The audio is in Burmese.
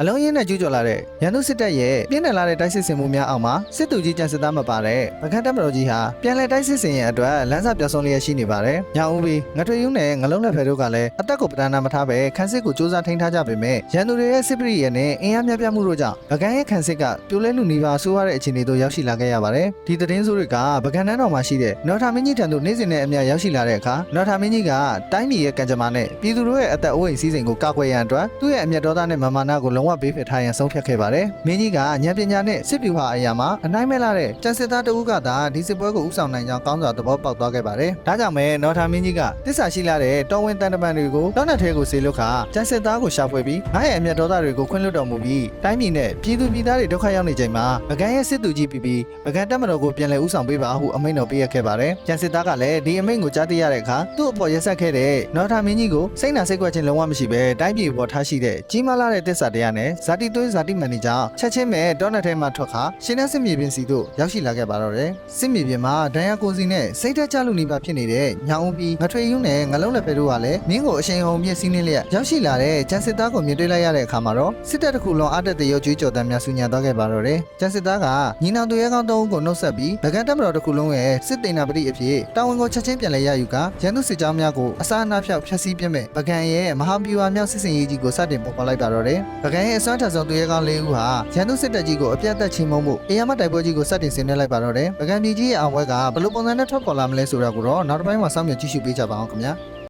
အလုံးရင်းနဲ့ကျူးကျော်လာတဲ့ရန်သူစစ်တပ်ရဲ့ပြင်းထန်လာတဲ့တိုက်စစ်ဆင်မှုများအောက်မှာစစ်သူကြီးကြံစစ်သားမပါတဲ့ပကန်းတပ်မတော်ကြီးဟာပြန်လည်တိုက်စစ်ဆင်ရဲ့အတွက်လမ်းစာပြောင်းဆုံးလျက်ရှိနေပါတယ်။ညောင်ဦးပြီးငထွေယုံနဲ့ငလုံးလက်ဖဲတို့ကလည်းအသက်ကိုပဒနာမထားပဲခန်းစစ်ကိုစူးစမ်းထိန်းထားကြပေမဲ့ရန်သူတွေရဲ့စစ်ပရိရဲ့နဲ့အင်အားများပြားမှုတို့ကြောင့်ပကန်းရဲ့ခန်းစစ်ကပြိုလဲလူနေပါဆိုးရတဲ့အခြေအနေတို့ရောက်ရှိလာခဲ့ရပါတယ်။ဒီသတင်းဆိုးတွေကပကန်းတန်းတော်မှာရှိတဲ့နော်ထာမင်းကြီးထံသို့နေ့စဉ်နဲ့အမျှရောက်ရှိလာတဲ့အခါနော်ထာမင်းကြီးကတိုင်းပြည်ရဲ့ကံကြမ္မာနဲ့ပြည်သူတို့ရဲ့အသက်အိုးအိမ်စည်းစိမ်ကိုကာကွယ်ရန်အတွက်သူ့ရဲ့အမျက်ဒေါသနဲ့မာမာနာကိုလုံးဝဘေးဖယ်ထားရန်ဆုံးဖြတ်ခဲ့ပါတယ်။မင်းကြီးကဉာဏ်ပညာနဲ့စစ်ဗျူဟာအရာမှာအနိုင်မဲ့လာတဲ့ကျန်စစ်သားတဦးကသာဒီစစ်ပွဲကိုဦးဆောင်နိုင်ကြောင်းကောင်းစွာသဘောပေါက်သွားခဲ့ပါတယ်။ဒါကြောင့်ပဲနော်ထာမင်းကြီးကတစ္ဆာရှိလာတဲ့တော်ဝင်တန်တပန်တွေကိုတောင်းနှက်ထဲကိုဆေးလွတ်ခါကျန်စစ်သားကိုရှာဖွေပြီးငါရဲ့အမျက်ဒေါသတွေကိုခွင့်လွှတ်တော်မူပြီးတိုင်းပြည်နဲ့ပြည်သူပြည်သားတွေဒုက္ခရောက်နေချိန်မှာပကန်းရဲ့စစ်သူကြီးပြီးပကန်းတပ်မတော်ကိုပြန်လည်ဦးဆောင်ပေးပါဟုအမိန့်တော်ပေးရခဲ့ပါတယ်။ကျန်စစ်သားကလည်းဒီအမိန့်ကိုကြားသိရတဲ့အခါသူ့အပေါ်ရက်ဆက်ခဲ့တဲ့နော်ထာမင်းကြီးကိုစိတ်နာစိတ်ကွက်ခြင်းလုံးဝမရှိပဲတိုင်းပြည်ပေါ်ထားရှိတဲ့ကြီးမားလာတဲ့တစ္ဆာတရားနဲ့ဇာတိသွေးဇာတိမန်နေကြောင့်ချက်ချင်းပဲတောနက်ထဲမှာထွက်ခါရှင်နဲ့စစ်မြေပြင်စီတို့ရောက်ရှိလာခဲ့ပါတော့တယ်။စစ်မြေပြင်မှာဒဏ်ရာကိုစီနဲ့စိတ်သက်ကြလူနေပါဖြစ်နေတဲ့ညောင်ဦးပြီးငထွေယုံနဲ့ငလုံးလက်ဖဲတို့ကလည်းမင်းကိုအရှိန်ဟုန်မြင့်စည်းနှင်းလျက်ရောက်ရှိလာတဲ့ကျန်စစ်သားကိုမြင်တွေ့လိုက်ရတဲ့အခါမှာတော့စစ်တပ်တစ်ခုလုံးအားတက်တဲ့ရုပ်ကြွေးကြော်တမ်းများဆူညံသွားခဲ့ပါတော့တယ်။ကျန်စစ်သားကညီနောင်သူရဲကောင်း၃ဦးကိုနှုတ်ဆက်ပြီးဗကန်းတပ်မတော်တစ်ခုလုံးရဲ့စစ်တေနာပတိအဖြစ်တာဝန်ကိုချက်ချင်းပြန်လည်ရယူကရန်သူစစ်ကြောင်းများကိုအစာအနာဖြောက်ဖျက်ဆီးပြစ်မဲ့ဗကန်းရဲ့မဟာဗျူဟာမြောက်စစ်စင်ရေးကြီးကိုစတင်ပေါ်ပေါက်လိုက်ပါတော့တယ်။ဗကန်းရဲ့အစွမ်းထဆုံးသူရဲကောင်း၄ဦးဟာရန်သူစစ်တပ်ကြီးကိုအပြတ်သက်ချင်းမုံမှုအေယာမတိုက်ပွဲကြီးကိုစတင်ဆင်နွှဲလိုက်ပါတော့တယ်။ဗကန်းပြည်ကြီးရဲ့အောင်ပွဲကဘယ်လိုပုံစံနဲ့ထွက်ပေါ်လာမလဲဆိုတာကိုတော့နောက်တစ်ပိုင်းမှာစောင့်မျှော်ကြည့်ရှုပေးကြပါအောင်ခင်ဗျာ။